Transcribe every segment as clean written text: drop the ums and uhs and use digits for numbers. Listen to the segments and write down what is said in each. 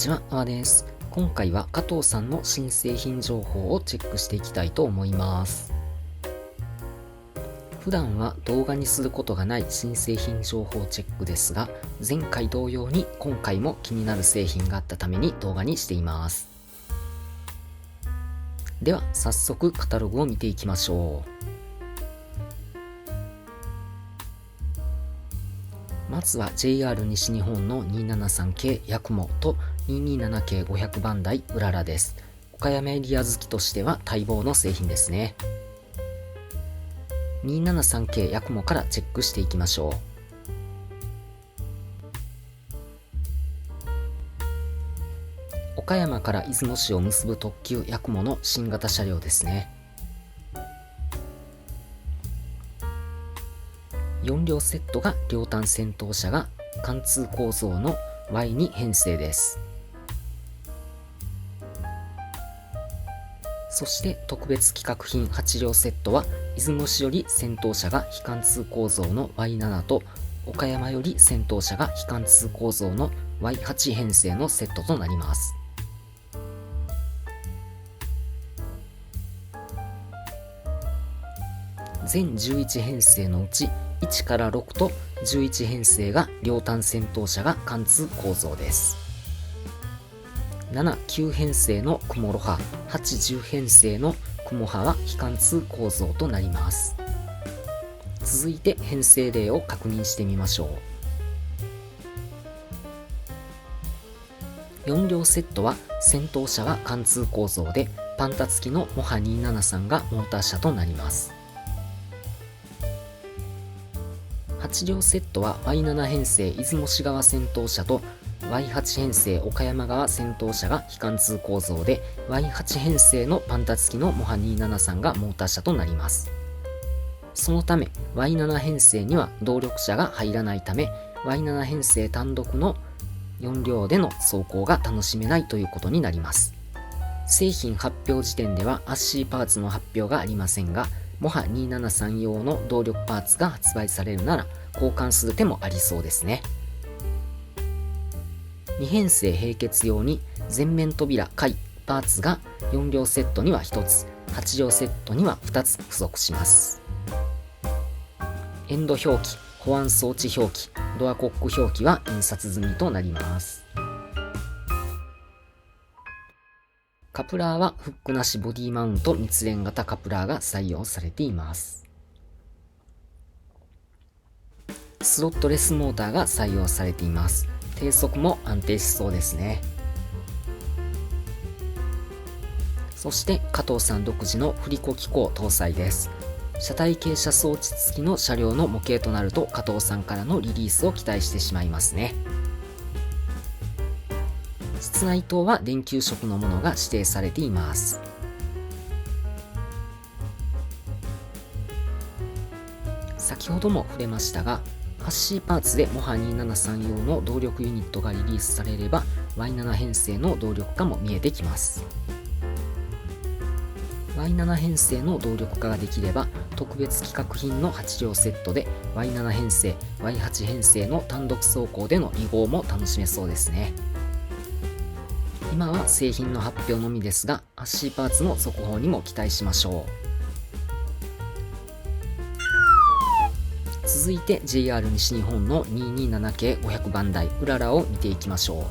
ちは、あわです。今回は加藤さんの新製品情報をチェックしていきたいと思います。普段は動画にすることがない新製品情報チェックですが、前回同様に今回も気になる製品があったために動画にしています。では早速カタログを見ていきましょう。まずは JR 西日本の273系ヤクモと227系500番台うららです。岡山エリア好きとしては待望の製品ですね。273系ヤクモからチェックしていきましょう。岡山から出雲市を結ぶ特急ヤクモの新型車両ですね。4両セットが両端先頭車が貫通構造の Y2 編成です。そして特別企画品8両セットは出雲市より先頭車が非貫通構造の Y7 と岡山より先頭車が非貫通構造の Y8 編成のセットとなります。全11編成のうち1から6と11編成が両端先頭車が貫通構造です。7、9編成の雲ロハ、8、10編成の雲ハは非貫通構造となります。続いて編成例を確認してみましょう。4両セットは先頭車は貫通構造でパンタ付きのモハ273がモーター車となります。8両セットは Y7 編成出雲市側先頭車と Y8 編成岡山側先頭車が非貫通構造で Y8 編成のパンタ付きのモハ273がモーター車となります。そのため Y7 編成には動力車が入らないため Y7 編成単独の4両での走行が楽しめないということになります。製品発表時点ではアッシーパーツの発表がありませんが、モハ273用の動力パーツが発売されるなら交換する手もありそうですね。2編成並結用に前面扉回パーツが4両セットには1つ、8両セットには2つ付属します。エンド表記、保安装置表記、ドアコック表記は印刷済みとなります。カプラーはフックなしボディマウント密連型カプラーが採用されています。スロットレスモーターが採用されています。低速も安定しそうですね。そして加藤さん独自の振り子機構搭載です。車体傾斜装置付きの車両の模型となると加藤さんからのリリースを期待してしまいますね。室内灯は電球色のものが指定されています。先ほども触れましたが、ハッシーパーツでモハ273用の動力ユニットがリリースされれば Y7 編成の動力化も見えてきます。Y7 編成の動力化ができれば特別企画品の8両セットで Y7 編成 Y8 編成の単独走行での2号も楽しめそうですね。今は製品の発表のみですが、アッシーパーツの続報にも期待しましょう。続いて JR 西日本の227系500番台うららを見ていきましょ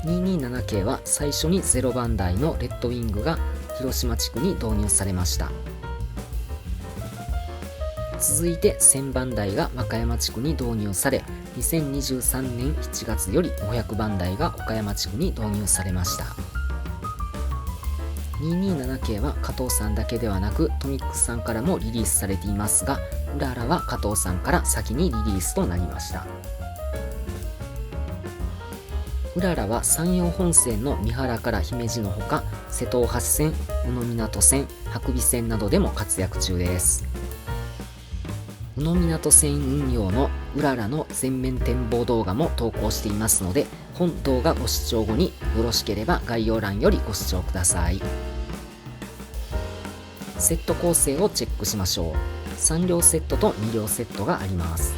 う。227系は最初に0番台のレッドウィングが広島地区に導入されました。続いて1000番台が和歌山地区に導入され、2023年7月より500番台が岡山地区に導入されました。227系は加藤さんだけではなくトミックスさんからもリリースされていますが、うららは加藤さんから先にリリースとなりました。うららは山陽本線の三原から姫路のほか、瀬戸大橋線、宇野港線、伯備線などでも活躍中です。宇野港線運用のうららの全面展望動画も投稿していますので、本動画ご視聴後によろしければ概要欄よりご視聴ください。セット構成をチェックしましょう。3両セットと2両セットがあります。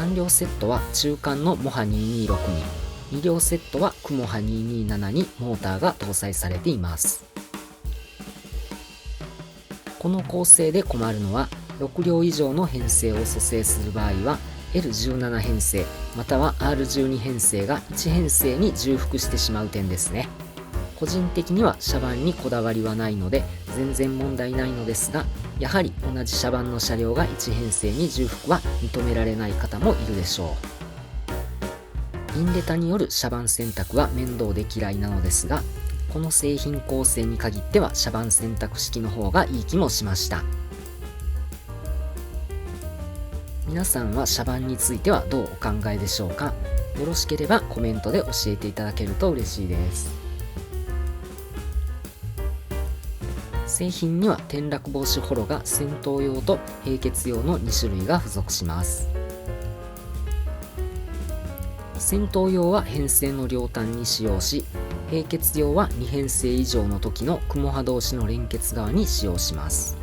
3両セットは中間のモハ226に、2両セットはクモハ227にモーターが搭載されています。この構成で困るのは、6両以上の編成を組成する場合は L17 編成または R12 編成が1編成に重複してしまう点ですね。個人的には車番にこだわりはないので全然問題ないのですが、やはり同じ車番の車両が1編成に重複は認められない方もいるでしょう。インレタによる車番選択は面倒で嫌いなのですが、この製品構成に限っては車番選択式の方がいい気もしました。皆さんは車番についてはどうお考えでしょうか。よろしければコメントで教えていただけると嬉しいです。製品には転落防止ホロが戦闘用と並結用の2種類が付属します。戦闘用は編成の両端に使用し、並結用は2編成以上の時の雲波同士の連結側に使用します。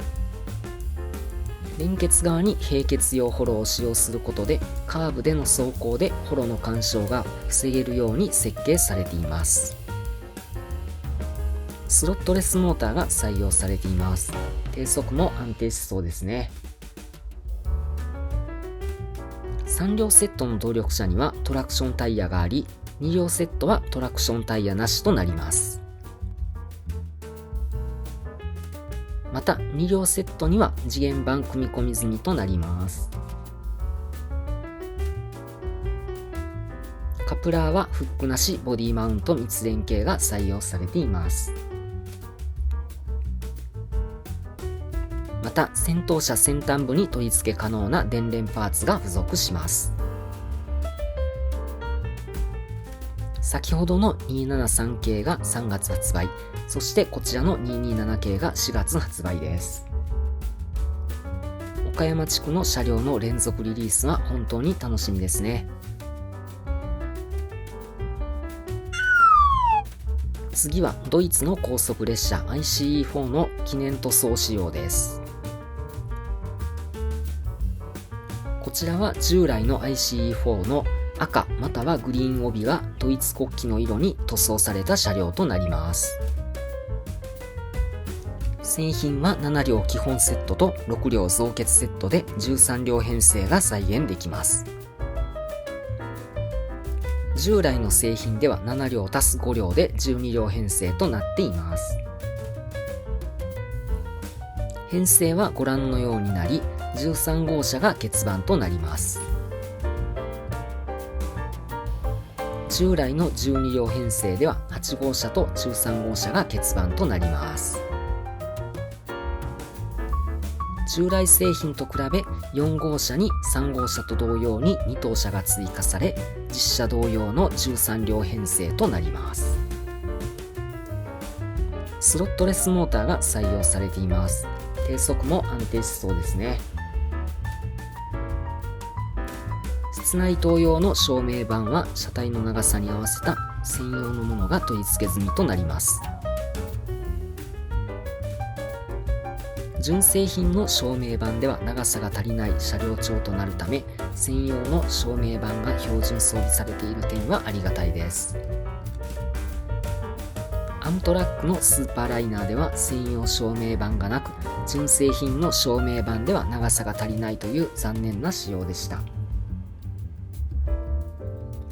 連結側に並結用ホロを使用することで、カーブでの走行でホロの干渉が防げるように設計されています。スロットレスモーターが採用されています。低速も安定しそうですね。3両セットの動力車にはトラクションタイヤがあり、2両セットはトラクションタイヤなしとなります。また2両セットには次元板組み込み済みとなります。カプラーはフックなしボディマウント密連携が採用されています。また先頭車先端部に取り付け可能な電連パーツが付属します。先ほどの273系が3月発売、そしてこちらの227系が4月発売です。岡山地区の車両の連続リリースは本当に楽しみですね。次はドイツの高速列車 ICE4 の記念塗装仕様です。こちらは従来の ICE4 の赤またはグリーン帯がドイツ国旗の色に塗装された車両となります。製品は7両基本セットと6両増結セットで13両編成が再現できます。従来の製品では7両足す5両で12両編成となっています。編成はご覧のようになり、13号車が欠番となります。従来の12両編成では8号車と13号車が欠番となります。従来製品と比べ4号車に3号車と同様に2等車が追加され、実車同様の13両編成となります。スロットレスモーターが採用されています。低速も安定しそうですね。室内灯用の照明板は車体の長さに合わせた専用のものが取り付け済みとなります。純正品の照明板では長さが足りない車両長となるため、専用の照明板が標準装備されている点はありがたいです。アムトラックのスーパーライナーでは専用照明板がなく、純正品の照明板では長さが足りないという残念な仕様でした。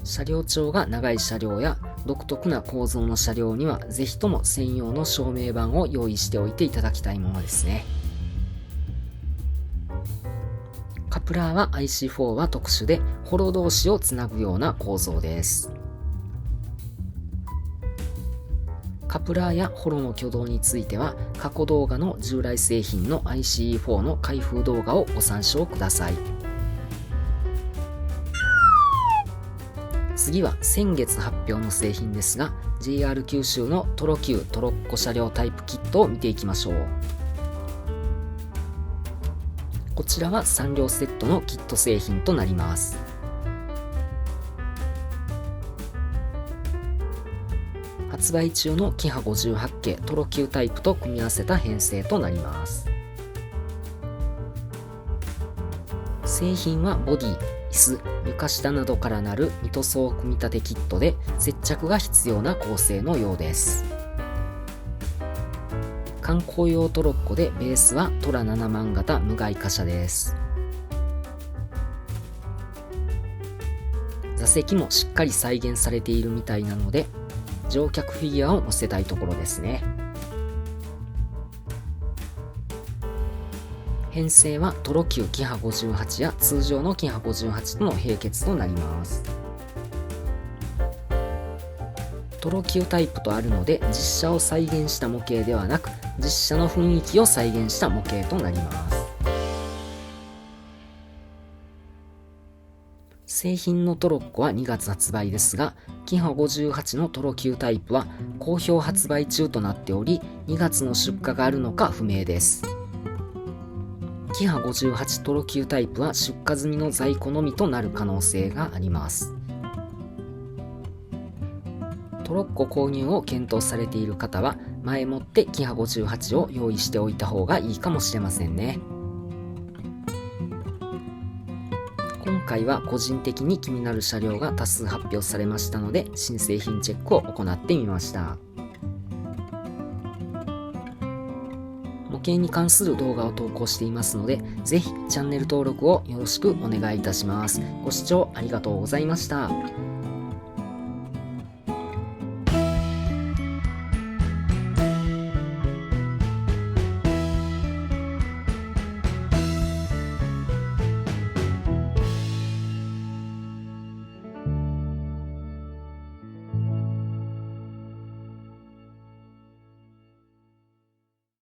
車両長が長い車両や独特な構造の車両にはぜひとも専用の照明板を用意しておいていただきたいものですね。カプラーは IC4 は特殊でホロ同士をつなぐような構造です。カプラーやホロの挙動については過去動画の従来製品の ICE4 の開封動画をご参照ください。次は先月発表の製品ですが、 JR 九州のトロ Q トロッコ車両タイプキットを見ていきましょう。こちらは3両セットのキット製品となります。発売中のキハ58系トロ Q タイプと組み合わせた編成となります。製品はボディ、椅ス、床下などからなる2塗装組み立てキットで接着が必要な構成のようです。観光用トロッコでベースはトラ7万型無害貨車です。座席もしっかり再現されているみたいなので、乗客フィギュアを載せたいところですね。編成はトロ級キハ58や通常のキハ58との並結となります。トロ級タイプとあるので、実車を再現した模型ではなく、実車の雰囲気を再現した模型となります。製品のトロッコは2月発売ですが、キハ58のトロ級タイプは好評発売中となっており、2月の出荷があるのか不明です。キハ58トロ級タイプは出荷済みの在庫のみとなる可能性があります。トロッコ購入を検討されている方は、前もってキハ58を用意しておいた方がいいかもしれませんね。今回は個人的に気になる車両が多数発表されましたので、新製品チェックを行ってみました。模型に関する動画を投稿していますので、ぜひチャンネル登録をよろしくお願いいたします。ご視聴ありがとうございました。